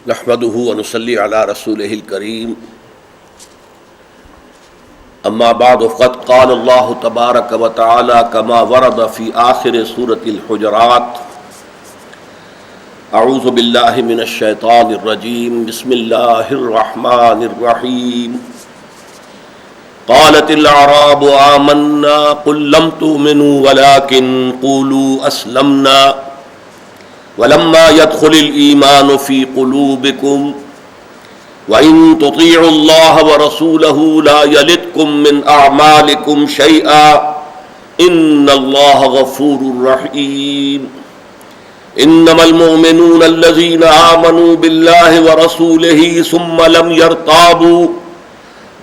نحمده ونصلي على رسوله الكريم اما بعد فقد قال الله تبارك وتعالى كما ورد في آخر سورة الحجرات اعوذ بالله من الشيطان الرجيم بسم الله الرحمن الرحيم قالت الأعراب آمنا قل لم تؤمنوا ولكن قولوا أسلمنا ولما يدخل الإيمان في قلوبكم وإن تطيعوا الله ورسوله لا يلدكم من أعمالكم شيئا إن الله غفور رحيم إنما المؤمنون الذين آمنوا بالله ورسوله ثم لم يرتابوا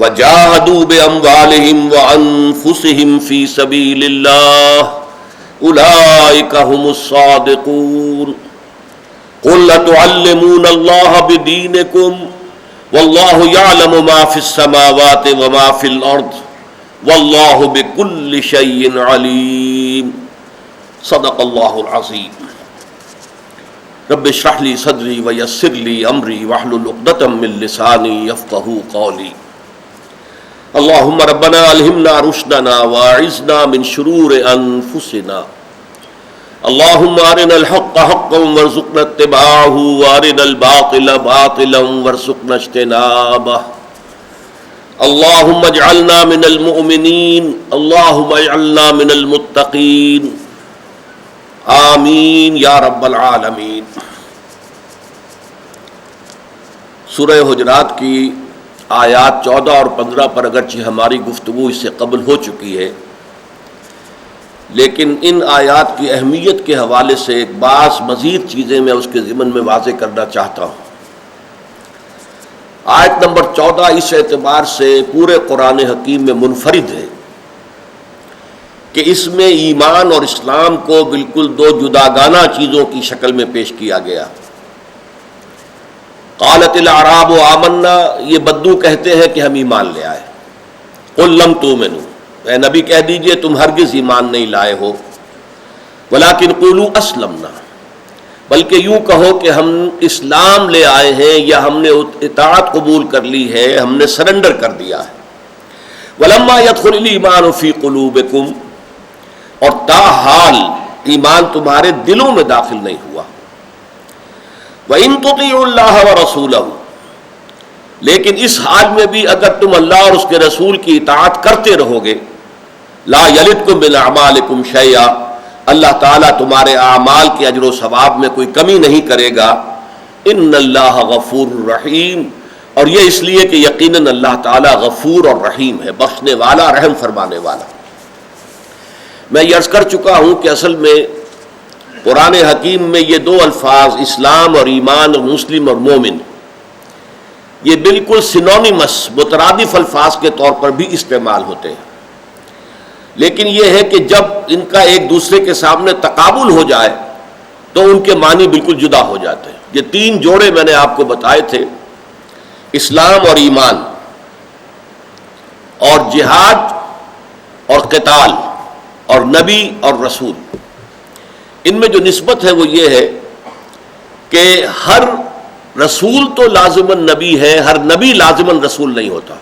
وجاهدوا بأموالهم وأنفسهم في سبيل الله أولئك هم الصادقون قل أتعلمون الله بدينكم والله يعلم ما في السماوات وما في الأرض والله بكل شيء عليم صدق الله العظيم رب اشرح لي صدري ويسر لي أمري واحلل عقدة من لساني يفقهوا قولي اللهم ربنا الہمنا رشدنا واعذنا من شرور انفسنا اللهم ارنا الحق حقا وارزقنا اتباعه وارنا الباطل باطلا وارزقنا اجتنابه اللهم اجعلنا من المؤمنين اللهم اجعلنا من المتقين آمین یا رب العالمین۔ سورہ حجرات کی آیات 14 اور 15 پر اگرچہ ہماری گفتگو اس سے قبل ہو چکی ہے، لیکن ان آیات کی اہمیت کے حوالے سے ایک بعض مزید چیزیں میں اس کے ضمن میں واضح کرنا چاہتا ہوں۔ آیت نمبر 14 اس اعتبار سے پورے قرآن حکیم میں منفرد ہے کہ اس میں ایمان اور اسلام کو بالکل دو جداگانہ چیزوں کی شکل میں پیش کیا گیا۔ قالت الاعراب آمنا، یہ بدو کہتے ہیں کہ ہم ایمان لے آئے۔ قل لم تؤمنوا، اے نبی کہہ دیجئے تم ہرگز ایمان نہیں لائے ہو، ولکن قولوا اسلمنا، بلکہ یوں کہو کہ ہم اسلام لے آئے ہیں یا ہم نے اطاعت قبول کر لی ہے، ہم نے سرنڈر کر دیا ہے۔ ولما يدخل الایمان فی قلوبکم، اور تاحال ایمان تمہارے دلوں میں داخل نہیں ہوا۔ وَإِن تُطِيعُوا اللَّهَ وَرَسُولَهُ، لیکن اس حال میں بھی اگر تم اللہ اور اس کے رسول کی اطاعت کرتے رہو گے، لا يَلِدْكُم مِّنْ أَعْمَالِكُمْ شَيْئًا، اللہ تعالیٰ تمہارے اعمال کے اجر و ثواب میں کوئی کمی نہیں کرے گا۔ ان اللہ غفور رحیم، اور یہ اس لیے کہ یقیناً اللہ تعالیٰ غفور اور رحیم ہے، بخشنے والا، رحم فرمانے والا۔ میں یہ عرض کر چکا ہوں کہ اصل میں قرآن حکیم میں یہ دو الفاظ اسلام اور ایمان اور مسلم اور مومن، یہ بالکل سینونیمس مترادف الفاظ کے طور پر بھی استعمال ہوتے ہیں، لیکن یہ ہے کہ جب ان کا ایک دوسرے کے سامنے تقابل ہو جائے تو ان کے معنی بالکل جدا ہو جاتے ہیں۔ یہ تین جوڑے میں نے آپ کو بتائے تھے، اسلام اور ایمان اور جہاد اور قتال اور نبی اور رسول، ان میں جو نسبت ہے وہ یہ ہے کہ ہر رسول تو لازماً نبی ہے، ہر نبی لازماً رسول نہیں ہوتا۔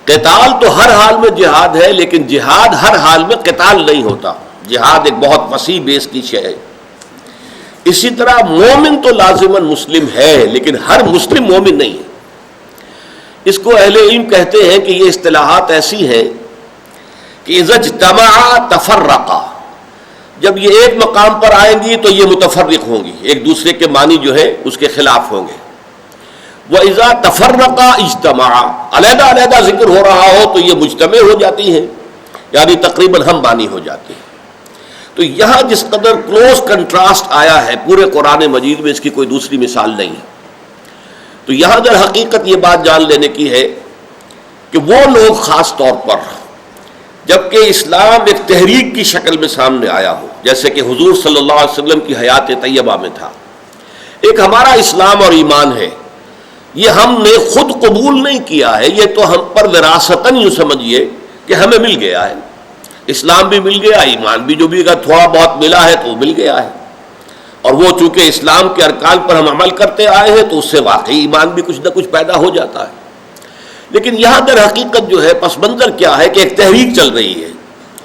قتال تو ہر حال میں جہاد ہے، لیکن جہاد ہر حال میں قتال نہیں ہوتا، جہاد ایک بہت وسیع بیس کی شے ہے۔ اسی طرح مومن تو لازماً مسلم ہے، لیکن ہر مسلم مومن نہیں ہے۔ اس کو اہل علم کہتے ہیں کہ یہ اصطلاحات ایسی ہیں کہ اذا اجتمعا تفرقا، جب یہ ایک مقام پر آئیں گی تو یہ متفرق ہوں گی، ایک دوسرے کے معنی جو ہے اس کے خلاف ہوں گے۔ وَإِذَا تَفَرَّقَا اجْتَمَعَا، علیحدہ علیحدہ ذکر ہو رہا ہو تو یہ مجتمع ہو جاتی ہیں، یعنی تقریباً ہم معنی ہو جاتی ہیں۔ تو یہاں جس قدر کلوز کنٹراسٹ آیا ہے پورے قرآن مجید میں، اس کی کوئی دوسری مثال نہیں ہے۔ تو یہاں در حقیقت یہ بات جان لینے کی ہے کہ وہ لوگ خاص طور پر جبکہ اسلام ایک تحریک کی شکل میں سامنے آیا ہو، جیسے کہ حضور صلی اللہ علیہ وسلم کی حیات طیبہ میں تھا، ایک ہمارا اسلام اور ایمان ہے، یہ ہم نے خود قبول نہیں کیا ہے، یہ تو ہم پر وراثتاً یوں سمجھیے کہ ہمیں مل گیا ہے، اسلام بھی مل گیا، ایمان بھی جو بھی اگر تھوڑا بہت ملا ہے تو مل گیا ہے، اور وہ چونکہ اسلام کے ارکان پر ہم عمل کرتے آئے ہیں تو اس سے واقعی ایمان بھی کچھ نہ کچھ پیدا ہو جاتا ہے. لیکن یہاں در حقیقت جو ہے پس منظر کیا ہے کہ ایک تحریک چل رہی ہے،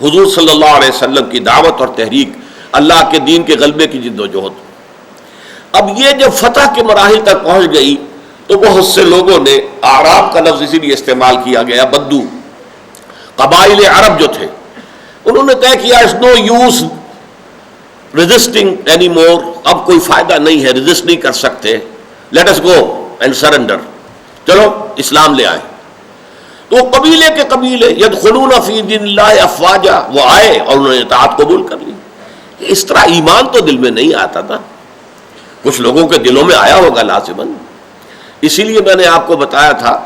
حضور صلی اللہ علیہ وسلم کی دعوت اور تحریک، اللہ کے دین کے غلبے کی جد و جہد. اب یہ جب فتح کے مراحل تک پہنچ گئی تو بہت سے لوگوں نے، اعراب کا لفظ اسی لیے استعمال کیا گیا، بدو قبائل عرب جو تھے، انہوں نے طے کیا اس نو یوز resisting any more، اب کوئی فائدہ نہیں ہے، ریزسٹ نہیں کر سکتے، let us go and surrender، چلو اسلام لے آئے. تو قبیلے کے قبیلے یدخلون فی دین اللہ افواجا، وہ آئے اور انہوں نے اطاعت قبول کر لی. اس طرح ایمان تو دل میں نہیں آتا تھا، کچھ لوگوں کے دلوں میں آیا ہوگا لازماً. اسی لیے میں نے آپ کو بتایا تھا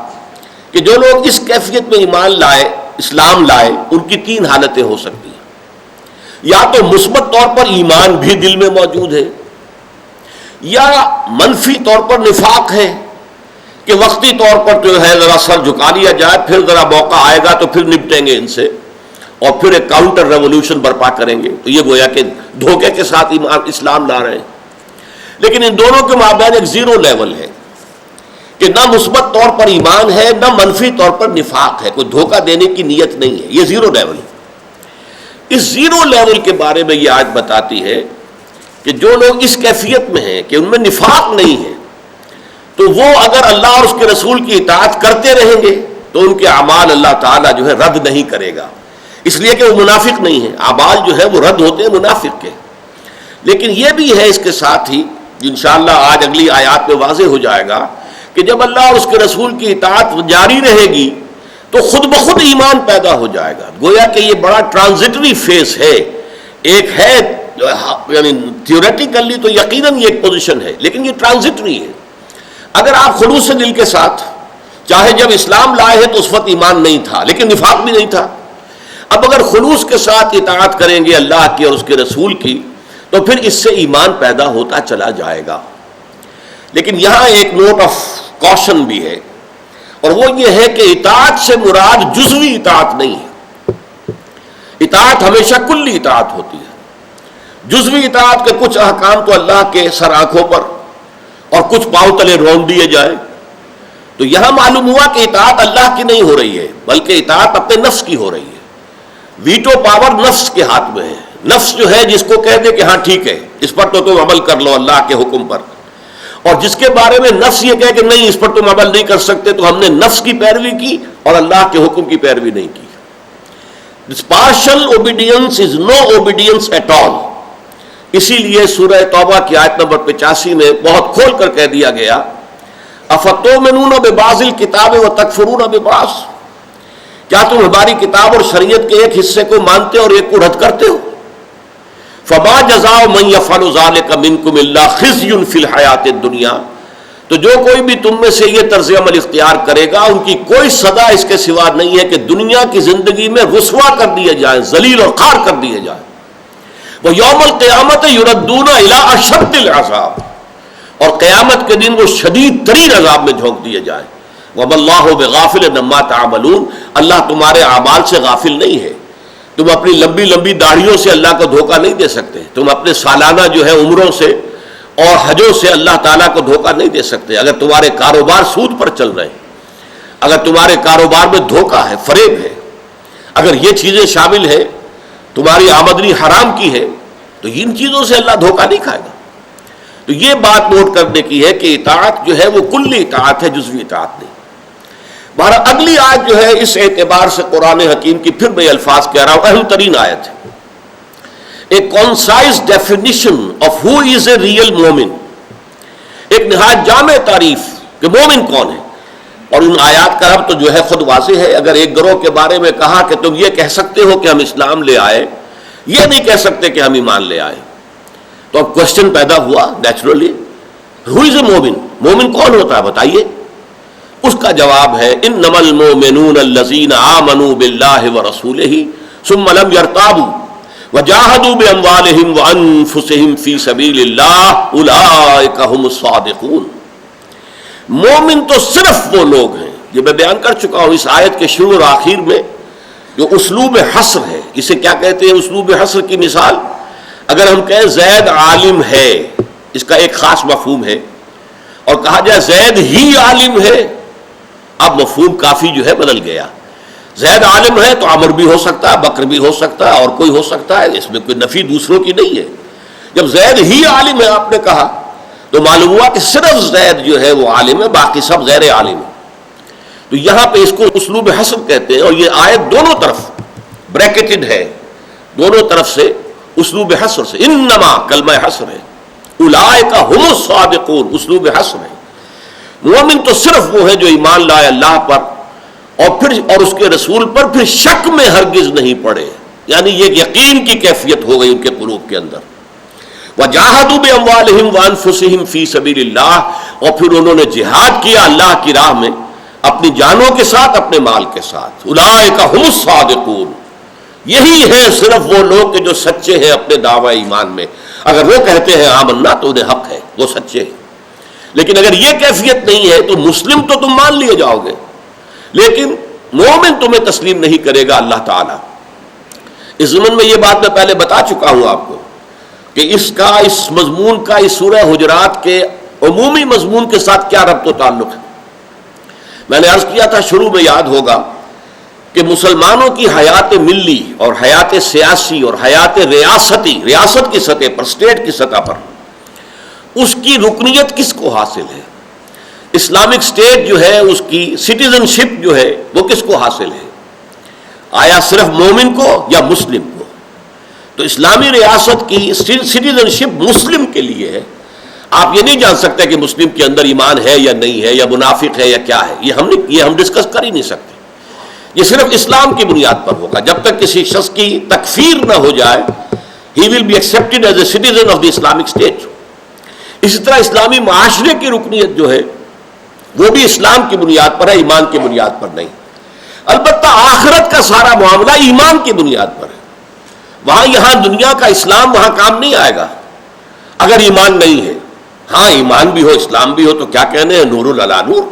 کہ جو لوگ اس کیفیت میں ایمان لائے، اسلام لائے، ان کی تین حالتیں ہو سکتی ہیں. یا تو مثبت طور پر ایمان بھی دل میں موجود ہے، یا منفی طور پر نفاق ہے کہ وقتی طور پر جو ہے ذرا سر جھکا لیا جائے، پھر ذرا موقع آئے گا تو پھر نپٹیں گے ان سے اور پھر ایک کاؤنٹر ریولوشن برپا کریں گے. تو یہ گویا کہ دھوکے کے ساتھ اسلام لا رہے ہیں. لیکن ان دونوں کے مابین ایک زیرو لیول ہے کہ نہ مثبت طور پر ایمان ہے، نہ منفی طور پر نفاق ہے، کوئی دھوکہ دینے کی نیت نہیں ہے، یہ زیرو لیول ہے. اس زیرو لیول کے بارے میں یہ آیت بتاتی ہے کہ جو لوگ اس کیفیت میں ہیں کہ ان میں نفاق نہیں ہے، تو وہ اگر اللہ اور اس کے رسول کی اطاعت کرتے رہیں گے تو ان کے اعمال اللہ تعالیٰ جو ہے رد نہیں کرے گا، اس لیے کہ وہ منافق نہیں ہیں. اعمال جو ہے وہ رد ہوتے ہیں منافق کے. لیکن یہ بھی ہے اس کے ساتھ ہی، انشاءاللہ آج اگلی آیات میں واضح ہو جائے گا کہ جب اللہ اور اس کے رسول کی اطاعت جاری رہے گی تو خود بخود ایمان پیدا ہو جائے گا. گویا کہ یہ بڑا ٹرانزٹری فیز ہے. ایک ہے یعنی تھیوریٹیکلی تو یقیناً یہ ایک پوزیشن ہے، لیکن یہ ٹرانزٹری ہے. اگر آپ خلوص دل کے ساتھ، چاہے جب اسلام لائے ہیں تو اس وقت ایمان نہیں تھا لیکن نفاق بھی نہیں تھا، اب اگر خلوص کے ساتھ اطاعت کریں گے اللہ کی اور اس کے رسول کی تو پھر اس سے ایمان پیدا ہوتا چلا جائے گا. لیکن یہاں ایک نوٹ آف کاشن بھی ہے، اور وہ یہ ہے کہ اطاعت سے مراد جزوی اطاعت نہیں ہے. اطاعت ہمیشہ کلی اطاعت ہوتی ہے. جزوی اطاعت کے کچھ احکام تو اللہ کے سر آنکھوں پر اور کچھ پاؤں تلے رون دیے جائیں. تو یہاں معلوم ہوا کہ اطاعت اللہ کی نہیں ہو رہی ہے بلکہ اطاعت اپنے نفس کی ہو رہی ہے. ویٹو پاور نفس کے ہاتھ میں ہے. نفس جو ہے جس کو کہہ دے کہ ہاں ٹھیک ہے اس پر تو تم عمل کر لو اللہ کے حکم پر، اور جس کے بارے میں نفس یہ کہے کہ نہیں اس پر تم عمل نہیں کر سکتے، تو ہم نے نفس کی پیروی کی اور اللہ کے حکم کی پیروی نہیں کی. This partial obedience is no obedience at all. اسی لیے سورہ توبہ کی آیت نمبر 85 میں بہت کھول کر کہہ دیا گیا افتؤمنون ببعض الکتاب وتکفرون ببعض، کیا تم ہماری کتاب اور شریعت کے ایک حصے کو مانتے اور ایک کو رد کرتے ہو؟ فما جزاء من يفعل ذلك منكم الا خزي في الحیات الدنیا، تو جو کوئی بھی تم میں سے یہ طرز عمل اختیار کرے گا ان کی کوئی سزا اس کے سوا نہیں ہے کہ دنیا کی زندگی میں رسوا کر دیے جائیں، ذلیل اور خوار کر دیے جائیں. وہ یوم القیامت یردون الی اشد العذاب، اور قیامت کے دن وہ شدید ترین عذاب میں جھونک دیے جائیں. وما اللہ بغافل عما تعملون، اللہ تمہارے اعمال سے غافل نہیں ہے. تم اپنی لمبی لمبی داڑھیوں سے اللہ کو دھوکہ نہیں دے سکتے، تم اپنے سالانہ جو ہے عمروں سے اور حجوں سے اللہ تعالیٰ کو دھوکہ نہیں دے سکتے. اگر تمہارے کاروبار سود پر چل رہے ہیں، اگر تمہارے کاروبار میں دھوکہ ہے، فریب ہے، اگر یہ چیزیں شامل ہیں، تمہاری آمدنی حرام کی ہے، تو ان چیزوں سے اللہ دھوکہ نہیں کھائے گا. تو یہ بات نوٹ کرنے کی ہے کہ اطاعت جو ہے وہ کلی اطاعت ہے، جزوی اطاعت نہیں. بہرحال اگلی آیت جو ہے اس اعتبار سے قرآن حکیم کی پھر میں الفاظ کہہ رہا ہوں اہم ترین آیت ہے. ایک concise definition of who is a real مومن، ایک نہایت جامع تعریف کہ مومن کون ہے. اور ان آیات کا رب تو جو ہے خود واضح ہے. اگر ایک گروہ کے بارے میں کہا کہ تم یہ کہہ سکتے ہو کہ ہم اسلام لے آئے، یہ نہیں کہہ سکتے کہ ہم ایمان لے آئے، تو اب کوشچن پیدا ہوا نیچرلی، ہو از اے مومن، مومن کون ہوتا ہے بتائیے. اس کا جواب ہے انما المؤمنون الذین آمنوا باللہ ورسولہ ثم لم یرتابوا وجاہدوا باموالہم وانفسہم فی سبیل اللہ اولئک هم الصادقون. مومن تو صرف وہ لوگ ہیں، یہ میں بیان کر چکا ہوں اس آیت کے شروع اور آخر میں، جو اسلوب حصر ہے. اسے کیا کہتے ہیں اسلوب حصر کی مثال؟ اگر ہم کہیں زید عالم ہے اس کا ایک خاص مفہوم ہے، اور کہا جائے زید ہی عالم ہے، اب مفہوم کافی جو ہے بدل گیا. زید عالم ہے تو عمر بھی ہو سکتا ہے، بکر بھی ہو سکتا ہے، اور کوئی ہو سکتا ہے، اس میں کوئی نفی دوسروں کی نہیں ہے. جب زید ہی عالم ہے آپ نے کہا تو معلوم ہوا کہ صرف زید جو ہے وہ عالم ہے، باقی سب غیر عالم ہے. تو یہاں پہ اس کو اسلوب حصر کہتے ہیں، اور یہ آیت دونوں طرف بریکٹڈ ہے، دونوں طرف سے اسلوب حصر سے. انما کلمہ حصر ہے، اولئک هم الصادقون، اسلوب حصر ہے. مومن تو صرف وہ ہے جو ایمان لائے اللہ پر اور اس کے رسول پر، پھر شک میں ہرگز نہیں پڑے، یعنی یہ یقین کی کیفیت ہو گئی ان کے قلوب کے اندر. وجاہدوا باموالہم وانفسہم فی سبیل اللہ، اور پھر انہوں نے جہاد کیا اللہ کی راہ میں اپنی جانوں کے ساتھ، اپنے مال کے ساتھ. اولئک هم الصادقون، یہی ہے صرف وہ لوگ کہ جو سچے ہیں اپنے دعوی ایمان میں. اگر وہ کہتے ہیں آمنا تو انہیں حق ہے، وہ سچے ہیں. لیکن اگر یہ کیفیت نہیں ہے تو مسلم تو تم مان لیے جاؤ گے، لیکن مومن تمہیں تسلیم نہیں کرے گا اللہ تعالی. اس ضمن میں یہ بات میں پہلے بتا چکا ہوں آپ کو کہ اس مضمون کا اس سورہ حجرات کے عمومی مضمون کے ساتھ کیا ربط و تعلق ہے. میں نے عرض کیا تھا شروع میں، یاد ہوگا، کہ مسلمانوں کی حیات ملی اور حیات سیاسی اور حیات ریاستی، ریاست کی سطح پر، اسٹیٹ کی سطح پر، اس کی رکنیت کس کو حاصل ہے؟ اسلامک اسٹیٹ جو ہے اس کی سٹیزن شپ جو ہے وہ کس کو حاصل ہے؟ آیا صرف مومن کو یا مسلم کو؟ تو اسلامی ریاست کی سٹیزن شپ مسلم کے لیے ہے. آپ یہ نہیں جان سکتے کہ مسلم کے اندر ایمان ہے یا نہیں ہے، یا منافق ہے یا کیا ہے، یہ ہم ڈسکس کر ہی نہیں سکتے. یہ صرف اسلام کی بنیاد پر ہوگا. جب تک کسی شخص کی تکفیر نہ ہو جائے he will be accepted as a citizen of the Islamic State. اسی طرح اسلامی معاشرے کی رکنیت جو ہے وہ بھی اسلام کی بنیاد پر ہے، ایمان کی بنیاد پر نہیں. البتہ آخرت کا سارا معاملہ ایمان کی بنیاد پر ہے. وہاں یہاں دنیا کا اسلام وہاں کام نہیں آئے گا اگر ایمان نہیں ہے. ہاں ایمان بھی ہو، اسلام بھی ہو تو کیا کہنے ہیں، نور علی نور.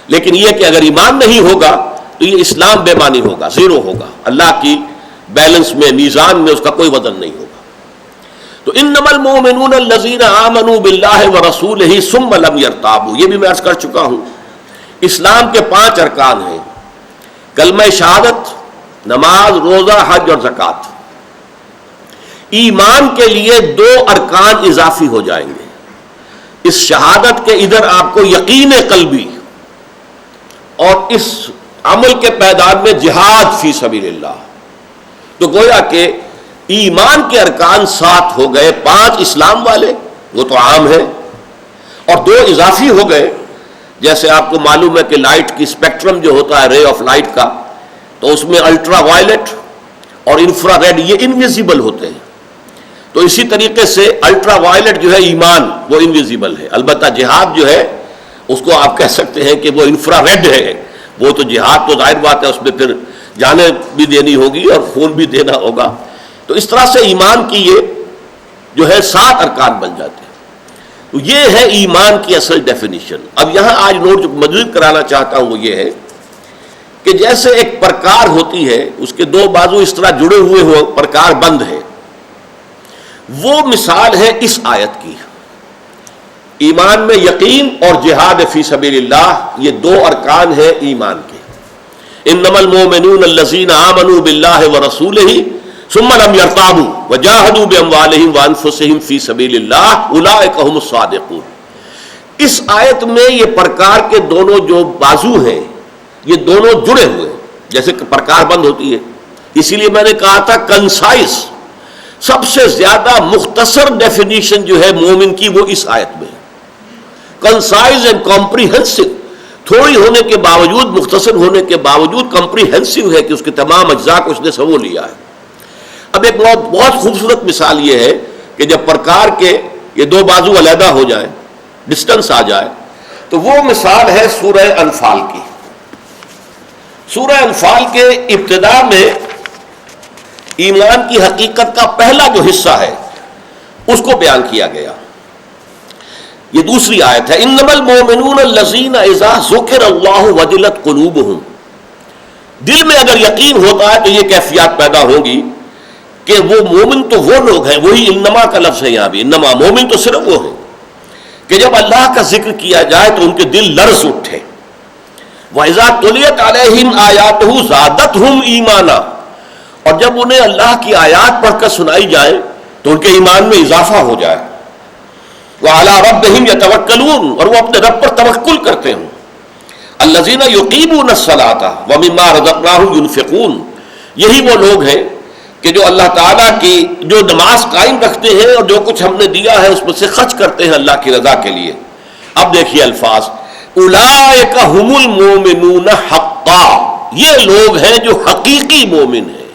لیکن یہ کہ اگر ایمان نہیں ہوگا تو یہ اسلام بے معنی ہوگا، زیرو ہوگا، اللہ کی بیلنس میں، میزان میں اس کا کوئی وزن نہیں ہوگا. تو انما المؤمنون الذین آمنوا باللہ ورسولہ ثم لم یرتابوا، یہ بھی میں عرض کر چکا ہوں. اسلام کے 5 ارکان ہیں، کلمہ شہادت، نماز، روزہ، حج اور زکوٰۃ. ایمان کے لیے 2 ارکان اضافی ہو جائیں گے. اس شہادت کے ادھر آپ کو یقین قلبی، اور اس عمل کے پیدان میں جہاد فی سبیل اللہ. تو گویا کہ ایمان کے ارکان 7 ہو گئے، 5 اسلام والے وہ تو عام ہے، اور 2 اضافی ہو گئے. جیسے آپ کو معلوم ہے کہ لائٹ کی اسپیکٹرم جو ہوتا ہے، رے آف لائٹ کا، تو اس میں الٹرا وائلٹ اور انفرا ریڈ یہ انویزیبل ہوتے ہیں. تو اسی طریقے سے الٹرا وائلٹ جو ہے ایمان وہ انویزیبل ہے. البتہ جہاد جو ہے اس کو آپ کہہ سکتے ہیں کہ وہ انفرا ریڈ ہے. وہ تو جہاد تو ظاہر بات ہے، اس میں پھر جانیں بھی دینی ہوگی اور خون بھی دینا ہوگا. تو اس طرح سے ایمان کی یہ جو ہے 7 ارکان بن جاتے ہیں. تو یہ ہے ایمان کی اصل ڈیفینیشن. اب یہاں آج نوٹ جو مزید کرانا چاہتا ہوں وہ یہ ہے کہ جیسے ایک پرکار ہوتی ہے، اس کے 2 بازو اس طرح جڑے ہوئے ہو، پرکار بند ہے، وہ مثال ہے اس آیت کی. ایمان میں یقین اور جہاد فی سبیل اللہ، یہ 2 ارکان ہیں ایمان کے. انما المؤمنون الذین آمنوا باللہ ورسولہ ثم لم یرتابوا وجاہدوا باموالہم وانفسہم فی سبیل اللہ اولئک هم الصادقون. اس آیت میں یہ پرکار کے دونوں جو بازو ہیں یہ دونوں جڑے ہوئے ہیں، جیسے کہ پرکار بند ہوتی ہے. اسی لیے میں نے کہا تھا کنسائز، سب سے زیادہ مختصر ڈیفینیشن جو ہے مومن کی وہ اس آیت میں. کنسائز اینڈ کمپریہنسو، تھوڑی ہونے کے باوجود، مختصر ہونے کے باوجود کمپریہنسو ہے کہ اس کے تمام اجزاء کو اس نے سمو لیا ہے. اب ایک بہت خوبصورت مثال یہ ہے کہ جب پرکار کے یہ 2 بازو علیحدہ ہو جائیں، ڈسٹنس آ جائے، تو وہ مثال ہے سورہ انفال کی. سورہ انفال کے ابتدا میں ایمان کی حقیقت کا پہلا جو حصہ ہے اس کو بیان کیا گیا. یہ دوسری آیت ہے، انما المؤمنون الذین اذا ذکر اللہ وجلت قلوبہم. دل میں اگر یقین ہوتا ہے تو یہ کیفیات پیدا ہوگی کہ وہ مومن تو وہ لوگ ہیں، وہی انما کا لفظ ہے یہاں بھی، انما مومن تو صرف وہ ہیں کہ جب اللہ کا ذکر کیا جائے تو ان کے دل لرز اٹھے. وَإِذَا تُلِيَتْ عَلَيْهِمْ آيَاتُهُ زَادَتْهُمْ ایمانا، اور جب انہیں اللہ کی آیات پڑھ کر سنائی جائے تو ان کے ایمان میں اضافہ ہو جائے. وَعَلَىٰ رَبِّهِمْ يَتَوَكَّلُونَ، اور وہ اپنے رب پر توکل کرتے ہوں. الَّذِينَ يُقِيمُونَ الصَّلَاةَ وَمِمَّا رَزَقْنَاهُمْ يُنْفِقُونَ، یہی وہ لوگ ہیں کہ جو اللہ تعالیٰ کی جو نماز قائم رکھتے ہیں اور جو کچھ ہم نے دیا ہے اس میں سے خرچ کرتے ہیں اللہ کی رضا کے لیے. اب دیکھیے الفاظ، اولئک ھم المؤمنون حقا، یہ لوگ ہیں جو حقیقی مومن ہیں،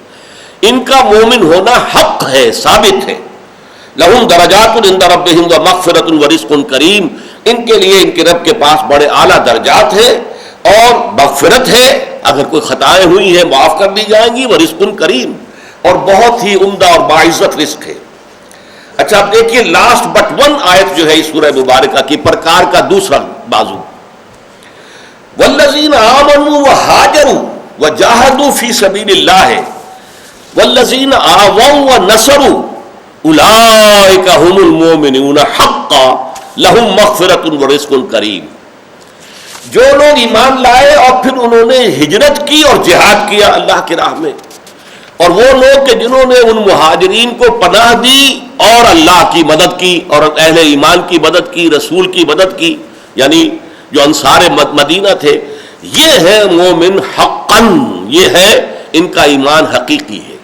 ان کا مومن ہونا حق ہے، ثابت ہے. لہم درجات عند ربہم ومغفرۃ ورزق کریم، ان کے لیے ان کے رب کے پاس بڑے اعلیٰ درجات ہیں اور مغفرت ہے، اگر کوئی خطائیں ہوئی ہیں معاف کر دی جائیں گی. ورزق کریم، اور بہت ہی عمدہ اور باعزت رزق ہے. اچھا اب دیکھیے لاسٹ بٹ ون آیت جو ہے اس سورہ مبارکہ کی پرکار کا دوسرا بازو، والذین آمنوا وہاجروا وجاہدوا فی سبیل اللہ والذین آووا ونصروا اولئک ھم المؤمنون حقا لہم مغفرۃ ورزق کریم. جو لوگ ایمان لائے اور پھر انہوں نے ہجرت کی اور جہاد کیا اللہ کی راہ میں، اور وہ لوگ کہ جنہوں نے ان مہاجرین کو پناہ دی اور اللہ کی مدد کی اور اہل ایمان کی مدد کی، رسول کی مدد کی، یعنی جو انصار مدینہ تھے، یہ ہے مومن حقاً، یہ ہے ان کا ایمان حقیقی ہے.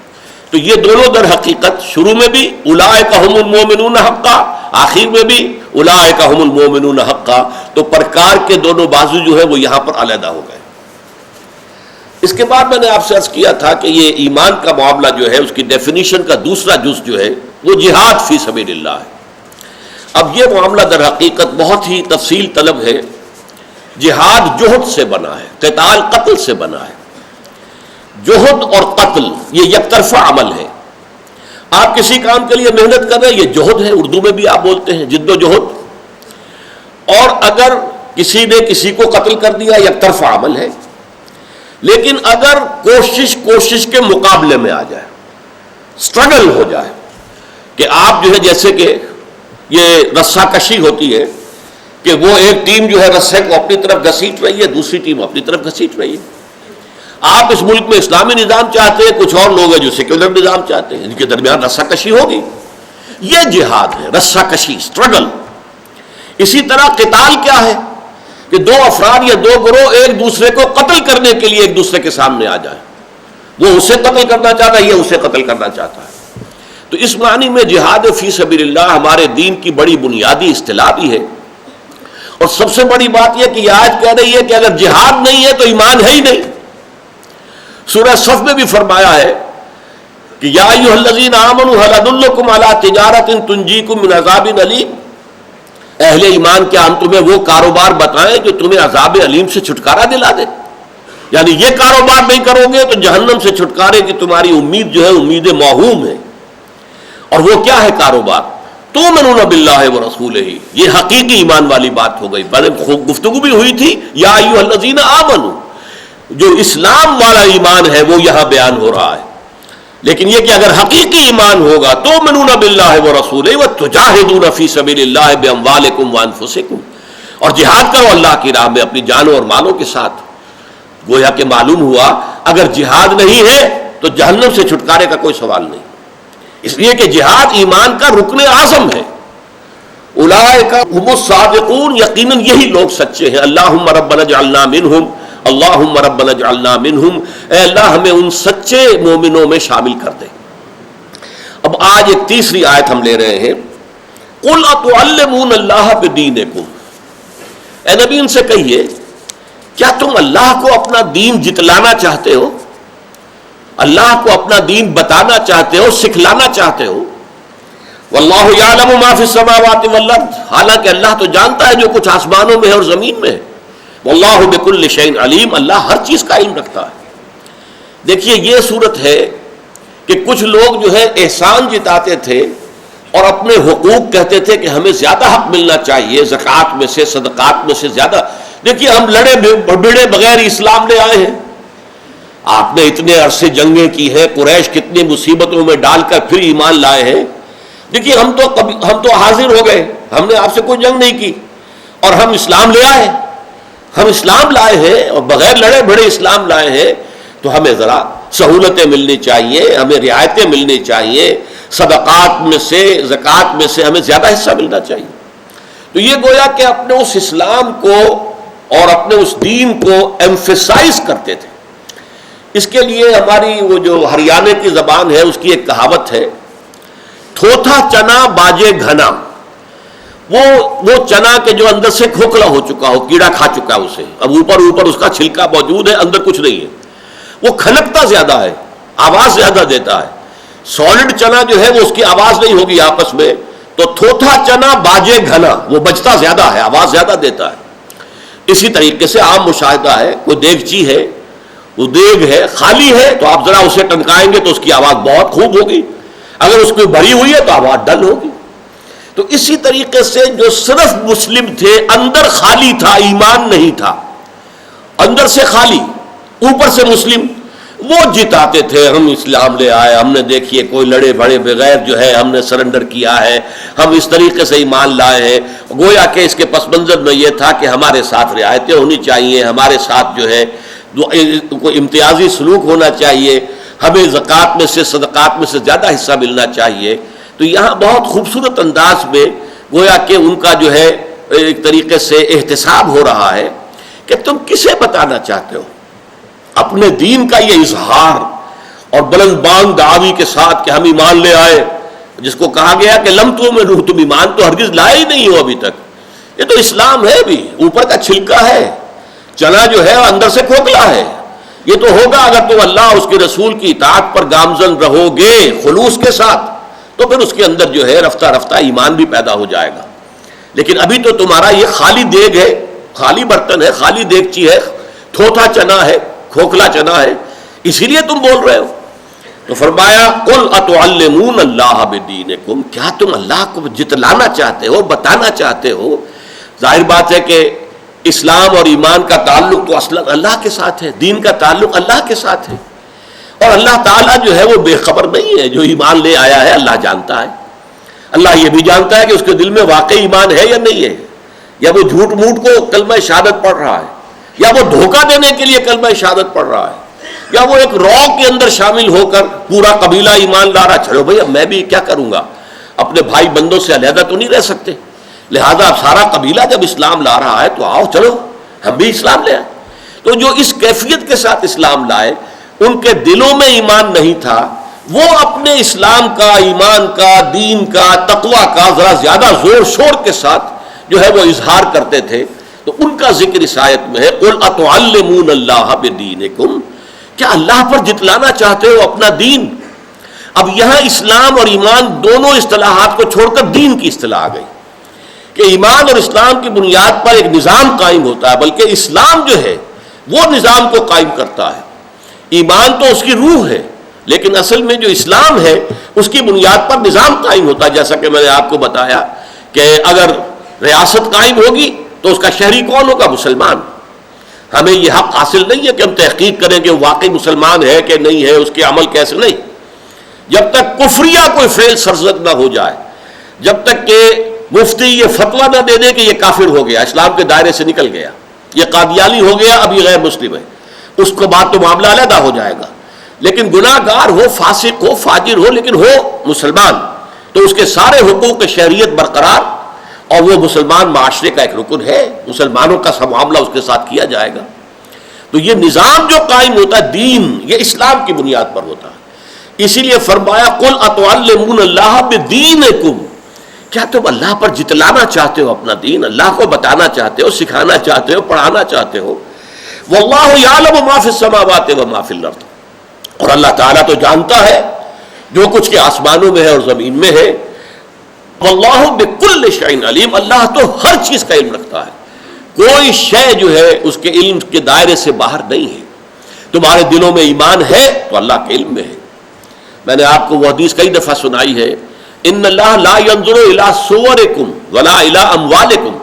تو یہ دونوں در حقیقت شروع میں بھی اولئک ھم المؤمنون حقا، آخر میں بھی اولئک ھم المؤمنون حقا. تو پرکار کے دونوں بازو جو ہے وہ یہاں پر علیحدہ ہو گئے. اس کے بعد میں نے آپ سے عرض کیا تھا کہ یہ ایمان کا معاملہ جو ہے اس کی ڈیفینیشن کا دوسرا جز جو ہے وہ جہاد فی سبیل اللہ ہے. اب یہ معاملہ در حقیقت بہت ہی تفصیل طلب ہے. جہاد جہد سے بنا ہے، قتال قتل سے بنا ہے. جہد اور قتل یہ یک طرفہ عمل ہے. آپ کسی کام کے لیے محنت کر رہے ہیں، یہ جہد ہے، اردو میں بھی آپ بولتے ہیں جد و جہد. اور اگر کسی نے کسی کو قتل کر دیا یک طرفہ عمل ہے. لیکن اگر کوشش کے مقابلے میں آ جائے، سٹرگل ہو جائے کہ آپ جو ہے جیسے کہ یہ رسہ کشی ہوتی ہے کہ وہ ایک ٹیم جو ہے رسے کو اپنی طرف گھسیٹ رہی ہے، دوسری ٹیم اپنی طرف گھسیٹ رہی ہے. آپ اس ملک میں اسلامی نظام چاہتے ہیں، کچھ اور لوگ ہیں جو سیکولر نظام چاہتے ہیں، ان کے درمیان رسہ کشی ہوگی. یہ جہاد ہے، رسہ کشی، سٹرگل. اسی طرح قتال کیا ہے کہ دو افراد یا دو گروہ ایک دوسرے کو قتل کرنے کے لیے ایک دوسرے کے سامنے آ جائیں. وہ اسے قتل کرنا چاہتا ہے، یہ اسے قتل کرنا چاہتا ہے. تو اس معنی میں جہاد فی سبیل اللہ ہمارے دین کی بڑی بنیادی اصطلاح بھی ہے. اور سب سے بڑی بات یہ کہ یہ آیت کہہ رہی ہے کہ اگر جہاد نہیں ہے تو ایمان ہے ہی نہیں. سورہ صف میں بھی فرمایا ہے کہ یا ایھا الذین آمنوا ھل ادلکم علی تجارۃ تنجیکم من عذاب علیم. اہل ایمان کیا ہم تمہیں وہ کاروبار بتائیں جو تمہیں عذاب علیم سے چھٹکارا دلا دے. یعنی یہ کاروبار نہیں کرو گے تو جہنم سے چھٹکارے کی تمہاری امید جو ہے امید موہوم ہے. اور وہ کیا ہے کاروبار؟ تؤمنون باللہ ورسولہ، یہ حقیقی ایمان والی بات ہو گئی. پہلے گفتگو بھی ہوئی تھی یا ایھا الذین آمنوا، جو اسلام والا ایمان ہے وہ یہاں بیان ہو رہا ہے. لیکن یہ کہ اگر حقیقی ایمان ہوگا تؤمنون باللہ ورسولہ وتجاہدون فی سبیل اللہ باموالکم وانفسکم، اور جہاد کرو اللہ کی راہ میں اپنی جانوں اور مالوں کے ساتھ. گویا کہ معلوم ہوا اگر جہاد نہیں ہے تو جہنم سے چھٹکارے کا کوئی سوال نہیں. اس لیے کہ جہاد ایمان کا رکن اعظم ہے. اولئک ھم الصادقون، یقیناً یہی لوگ سچے ہیں. اللہم ربنا اجعلنا منہم، اللہم ربنا اجعلنا منہم، اے اللہ ہمیں ان سچے مومنوں میں شامل کر دے. اب آج ایک تیسری آیت ہم لے رہے ہیں. قل اتعلمون اللہ بدینکم، اے نبی ان سے کہیے کیا تم اللہ کو اپنا دین جتلانا چاہتے ہو، اللہ کو اپنا دین بتانا چاہتے ہو، سکھلانا چاہتے ہو. واللہ یعلم ما فی السماوات والارض، حالانکہ اللہ تو جانتا ہے جو کچھ آسمانوں میں ہے اور زمین میں ہے. واللہ بکل شیء علیم، اللہ ہر چیز کا علم رکھتا ہے. دیکھیے یہ صورت ہے کہ کچھ لوگ جو ہے احسان جتاتے تھے اور اپنے حقوق کہتے تھے کہ ہمیں زیادہ حق ملنا چاہیے، زکوٰۃ میں سے، صدقات میں سے زیادہ. دیکھیے ہم لڑے بھڑے بغیر اسلام لے آئے ہیں. آپ نے اتنے عرصے جنگیں کی ہیں، قریش کتنی مصیبتوں میں ڈال کر پھر ایمان لائے ہیں. دیکھیے ہم تو حاضر ہو گئے، ہم نے آپ سے کوئی جنگ نہیں کی اور ہم اسلام لے آئے، ہم اسلام لائے ہیں اور بغیر لڑے بڑے اسلام لائے ہیں، تو ہمیں ذرا سہولتیں ملنی چاہیے، ہمیں رعایتیں ملنی چاہیے، صدقات میں سے زکوٰۃ میں سے ہمیں زیادہ حصہ ملنا چاہیے۔ تو یہ گویا کہ اپنے اس اسلام کو اور اپنے اس دین کو ایمفیسائز کرتے تھے۔ اس کے لیے ہماری وہ جو ہریانے کی زبان ہے اس کی ایک کہاوت ہے، تھوتھا چنا باجے گھنا۔ وہ چنا کے جو اندر سے کھوکھلا ہو چکا ہو، کیڑا کھا چکا ہے اسے، اب اوپر اس کا چھلکا موجود ہے، اندر کچھ نہیں ہے، وہ کھنکتا زیادہ ہے، آواز زیادہ دیتا ہے۔ سالڈ چنا جو ہے وہ اس کی آواز نہیں ہوگی آپس میں، تو تھوتھا چنا باجے گھنا، وہ بجتا زیادہ ہے، آواز زیادہ دیتا ہے۔ اسی طریقے سے عام مشاہدہ ہے، کوئی دیگچی ہے، وہ دیگ ہے خالی ہے تو آپ ذرا اسے ٹنکائیں گے تو اس کی آواز بہت خوب ہوگی، اگر اس کو بھری ہوئی ہے تو آواز ڈل ہوگی۔ تو اسی طریقے سے جو صرف مسلم تھے، اندر خالی تھا، ایمان نہیں تھا، اندر سے خالی اوپر سے مسلم، وہ جتاتے تھے ہم اسلام لے آئے، ہم نے دیکھیے کوئی لڑے بڑے بغیر جو ہے ہم نے سرنڈر کیا ہے، ہم اس طریقے سے ایمان لائے ہیں۔ گویا کہ اس کے پس منظر میں یہ تھا کہ ہمارے ساتھ رعایتیں ہونی چاہیے، ہمارے ساتھ جو ہے کوئی امتیازی سلوک ہونا چاہیے، ہمیں زکوٰۃ میں سے صدقات میں سے زیادہ حصہ ملنا چاہیے۔ تو یہاں بہت خوبصورت انداز میں گویا کہ ان کا جو ہے ایک طریقے سے احتساب ہو رہا ہے کہ تم کسے بتانا چاہتے ہو اپنے دین کا یہ اظہار اور بلند بانگ دعوی کے ساتھ کہ ہم ایمان لے آئے، جس کو کہا گیا کہ لم تؤمنوا، تم ایمان تو ہرگز لائے ہی نہیں ہو ابھی تک، یہ تو اسلام ہے بھی، اوپر کا چھلکا ہے، چنا جو ہے اندر سے کھوکھلا ہے۔ یہ تو ہوگا اگر تم اللہ اس کے رسول کی اطاعت پر گامزن رہو گے خلوص کے ساتھ، تو پھر اس کے اندر جو ہے رفتہ رفتہ ایمان بھی پیدا ہو جائے گا۔ لیکن ابھی تو تمہارا یہ خالی دیگ ہے، خالی برتن ہے، خالی دیگچی ہے، تھوتھا چنا ہے، کھوکھلا چنا ہے، اسی لیے تم بول رہے ہو۔ تو فرمایا قل اتعلمون اللہ بدینکم، کیا تم اللہ کو جتلانا چاہتے ہو، بتانا چاہتے ہو؟ ظاہر بات ہے کہ اسلام اور ایمان کا تعلق تو اصلا اللہ کے ساتھ ہے، دین کا تعلق اللہ کے ساتھ ہے، اور اللہ تعالیٰ جو ہے وہ بے خبر نہیں ہے، جو ایمان لے آیا ہے اللہ جانتا ہے۔ اللہ یہ بھی جانتا ہے کہ اس کے دل میں واقعی ایمان ہے یا نہیں ہے، یا وہ جھوٹ موٹ کو کلمہ شہادت پڑھ رہا ہے، یا وہ دھوکہ دینے کے لیے کلمہ شہادت پڑھ رہا ہے، یا وہ ایک رو کے اندر شامل ہو کر پورا قبیلہ ایمان لا رہا، چلو بھائی اب میں بھی کیا کروں گا، اپنے بھائی بندوں سے علیحدہ تو نہیں رہ سکتے، لہذا اب سارا قبیلہ جب اسلام لا رہا ہے تو آؤ چلو ہم بھی اسلام لے آئے۔ تو جو اس کیفیت کے ساتھ اسلام لائے، ان کے دلوں میں ایمان نہیں تھا، وہ اپنے اسلام کا، ایمان کا، دین کا، تقوی کا ذرا زیادہ زور شور کے ساتھ جو ہے وہ اظہار کرتے تھے۔ تو ان کا ذکر اس آیت میں ہے، قل اتعلمون اللہ بدینکم، کیا اللہ پر جتلانا چاہتے ہو اپنا دین؟ اب یہاں اسلام اور ایمان دونوں اصطلاحات کو چھوڑ کر دین کی اصطلاح آ گئی کہ ایمان اور اسلام کی بنیاد پر ایک نظام قائم ہوتا ہے، بلکہ اسلام جو ہے وہ نظام کو قائم کرتا ہے، ایمان تو اس کی روح ہے، لیکن اصل میں جو اسلام ہے اس کی بنیاد پر نظام قائم ہوتا ہے۔ جیسا کہ میں نے آپ کو بتایا کہ اگر ریاست قائم ہوگی تو اس کا شہری کون ہوگا؟ مسلمان۔ ہمیں یہ حق حاصل نہیں ہے کہ ہم تحقیق کریں کہ وہ واقعی مسلمان ہے کہ نہیں ہے، اس کے عمل کیسے، نہیں، جب تک کفریہ کوئی فعل سرزد نہ ہو جائے، جب تک کہ مفتی یہ فتویٰ نہ دے دے کہ یہ کافر ہو گیا، اسلام کے دائرے سے نکل گیا، یہ قادیانی ہو گیا، اب یہ غیر مسلم ہے، اس کو بعد تو معاملہ علیحدہ ہو جائے گا۔ لیکن گناہ گار ہو، فاسق ہو، فاجر ہو، لیکن ہو مسلمان، تو اس کے سارے حقوق شہریت برقرار، اور وہ مسلمان معاشرے کا ایک رکن ہے، مسلمانوں کا سب معاملہ اس کے ساتھ کیا جائے گا۔ تو یہ نظام جو قائم ہوتا ہے، دین، یہ اسلام کی بنیاد پر ہوتا ہے۔ اسی لیے فرمایا قل اتعلمون اللہ بدینکم، کیا تم اللہ پر جتلانا چاہتے ہو اپنا دین، اللہ کو بتانا چاہتے ہو، سکھانا چاہتے ہو، پڑھانا چاہتے ہو؟ واللہ یعلم ما فی السماوات و ما فی الارض، اور اللہ تعالیٰ تو جانتا ہے جو کچھ کے آسمانوں میں ہے اور زمین میں ہے۔ واللہ بکل شیء علیم، اللہ تو ہر چیز کا علم رکھتا ہے، کوئی شے جو ہے اس کے علم کے دائرے سے باہر نہیں ہے۔ تمہارے دلوں میں ایمان ہے تو اللہ کے علم میں ہے۔ میں نے آپ کو وہ حدیث کئی دفعہ سنائی ہے، ان اللہ لا ينظر الى صورکم ولا الى اموالکم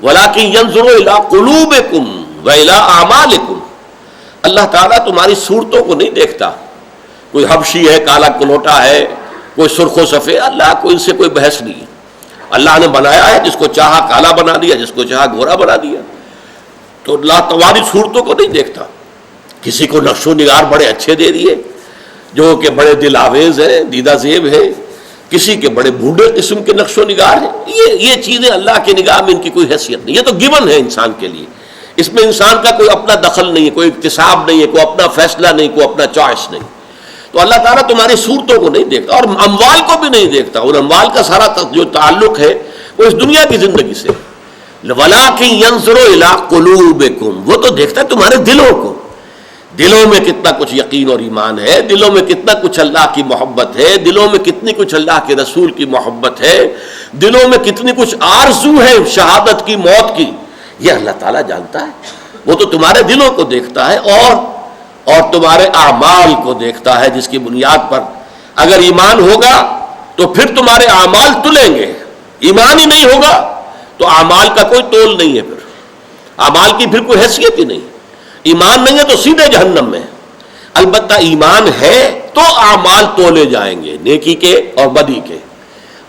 ولکن ينظر الى قلوبکم والى اعمالکم، اللہ تعالیٰ تمہاری صورتوں کو نہیں دیکھتا، کوئی حبشی ہے، کالا کلوٹا ہے، کوئی سرخ و سفید، اللہ کو ان سے کوئی بحث نہیں ہے. اللہ نے بنایا ہے، جس کو چاہا کالا بنا دیا، جس کو چاہا گورا بنا دیا. تو اللہ تمہاری صورتوں کو نہیں دیکھتا. کسی کو نقش و نگار بڑے اچھے دے دیے جو کہ بڑے دل آویز ہیں، دیدہ زیب ہے، کسی کے بڑے بوڑھے قسم کے نقش و نگار ہیں. یہ چیزیں اللہ کی نگاہ میں ان کی کوئی حیثیت نہیں. یہ تو گیون ہے انسان کے لیے، اس میں انسان کا کوئی اپنا دخل نہیں ہے، کوئی اکتساب نہیں ہے، کوئی اپنا فیصلہ نہیں، کوئی اپنا چوائس نہیں. تو اللہ تعالیٰ تمہاری صورتوں کو نہیں دیکھتا اور اموال کو بھی نہیں دیکھتا. اور اموال کا سارا جو تعلق ہے وہ اس دنیا کی زندگی سے. وَلَٰكِن يَنظُرُ إِلَىٰ قُلُوبِكُمْ، وہ تو دیکھتا ہے تمہارے دلوں کو. دلوں میں کتنا کچھ یقین اور ایمان ہے، دلوں میں کتنا کچھ اللہ کی محبت ہے، دلوں میں کتنی کچھ اللہ کے رسول کی محبت ہے، دلوں میں کتنی کچھ آرزو ہے شہادت کی، موت کی. یہ اللہ تعالیٰ جانتا ہے. وہ تو تمہارے دلوں کو دیکھتا ہے اور تمہارے اعمال کو دیکھتا ہے، جس کی بنیاد پر اگر ایمان ہوگا تو پھر تمہارے اعمال تلیں گے. ایمان ہی نہیں ہوگا تو اعمال کا کوئی تول نہیں ہے، پھر اعمال کی پھر کوئی حیثیت ہی نہیں. ایمان نہیں ہے تو سیدھے جہنم میں. البتہ ایمان ہے تو اعمال تولے جائیں گے، نیکی کے اور بدی کے.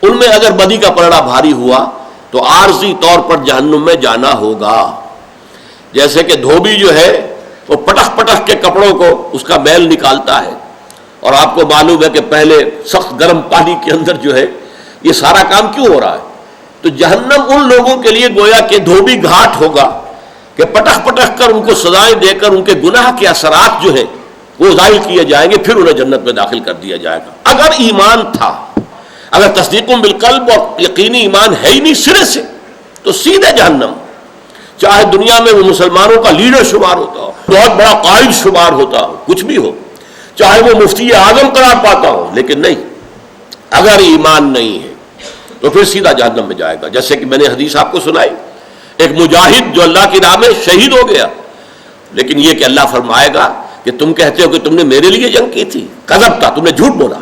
ان میں اگر بدی کا پلڑا بھاری ہوا تو عارضی طور پر جہنم میں جانا ہوگا. جیسے کہ دھوبی جو ہے وہ پٹخ پٹخ کے کپڑوں کو اس کا میل نکالتا ہے، اور آپ کو معلوم ہے کہ پہلے سخت گرم پانی کے اندر جو ہے یہ سارا کام کیوں ہو رہا ہے. تو جہنم ان لوگوں کے لیے گویا کہ دھوبی گھاٹ ہوگا کہ پٹخ پٹخ کر ان کو سزائیں دے کر ان کے گناہ کے اثرات جو ہیں وہ ظاہر کیے جائیں گے، پھر انہیں جنت میں داخل کر دیا جائے گا. اگر ایمان تھا، اگر تصدیق بالقلب اور یقینی ایمان ہے ہی نہیں سرے سے، تو سیدھے جہنم. چاہے دنیا میں وہ مسلمانوں کا لیڈر شمار ہوتا ہو، بہت بڑا قائد شمار ہوتا ہو، کچھ بھی ہو، چاہے وہ مفتی اعظم قرار پاتا ہو، لیکن نہیں، اگر ایمان نہیں ہے تو پھر سیدھا جہنم میں جائے گا. جیسے کہ میں نے حدیث آپ کو سنائی، ایک مجاہد جو اللہ کی راہ میں شہید ہو گیا، لیکن یہ کہ اللہ فرمائے گا کہ تم کہتے ہو کہ تم نے میرے لیے جنگ کی تھی، کذب تھا، تم نے جھوٹ بولا.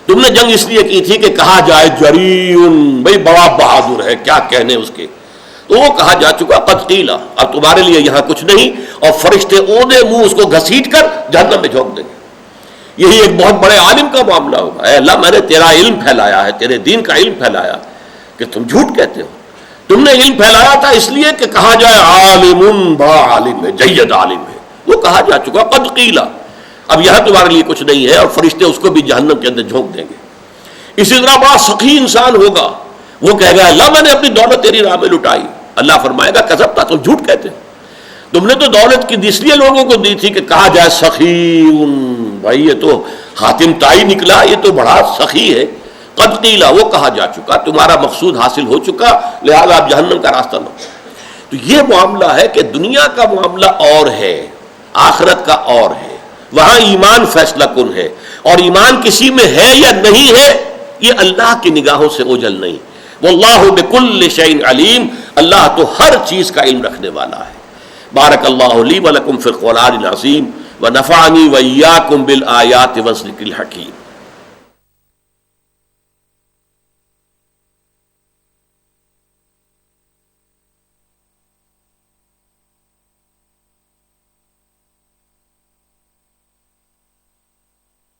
تم نے جنگ اس لیے کی تھی کہ کہا جائے جریون، بھائی بڑا بہادر ہے، کیا کہنے اس کے. تو وہ کہا جا چکا قد قیل، اب تمہارے لیے یہاں کچھ نہیں. اور فرشتے اودے منہ اس کو گھسیٹ کر جہنم میں جھونک دیں گے. یہی ایک بہت بڑے عالم کا معاملہ ہوگا. اے اللہ، میں نے تیرا علم پھیلایا ہے، تیرے دین کا علم پھیلایا، کہ تم جھوٹ کہتے ہو. تم نے علم پھیلایا تھا اس لیے کہ کہا جائے عالم، بڑا عالم ہے، جید عالم ہے. وہ کہا جا چکا قد قیل، اب یہاں تمہارے لیے کچھ نہیں ہے. اور فرشتے اس کو بھی جہنم کے اندر جھونک دیں گے. اسی طرح بڑا سخی انسان ہوگا، وہ کہے گا اللہ میں نے اپنی دولت تیری راہ میں لٹائی. اللہ فرمائے گا کذب تھا، تم جھوٹ کہتے ہو. تم نے تو دولت کی اس لیے لوگوں کو دی تھی کہ کہا جائے سخی، بھائی یہ تو حاتم تائی نکلا، یہ تو بڑا سخی ہے. قد قیل، وہ کہا جا چکا، تمہارا مقصود حاصل ہو چکا، لہذا آپ جہنم کا راستہ نہ. تو یہ معاملہ ہے کہ دنیا کا معاملہ اور ہے، آخرت کا اور ہے. وہاں ایمان فیصلہ کن ہے، اور ایمان کسی میں ہے یا نہیں ہے یہ اللہ کی نگاہوں سے اوجھل نہیں. واللہ بکل شیء علیم، اللہ تو ہر چیز کا علم رکھنے والا ہے. بارک اللہ لی ولکم فی القرآن العظیم ونفعنی وإیاکم بالآیات والذکر الحکیم.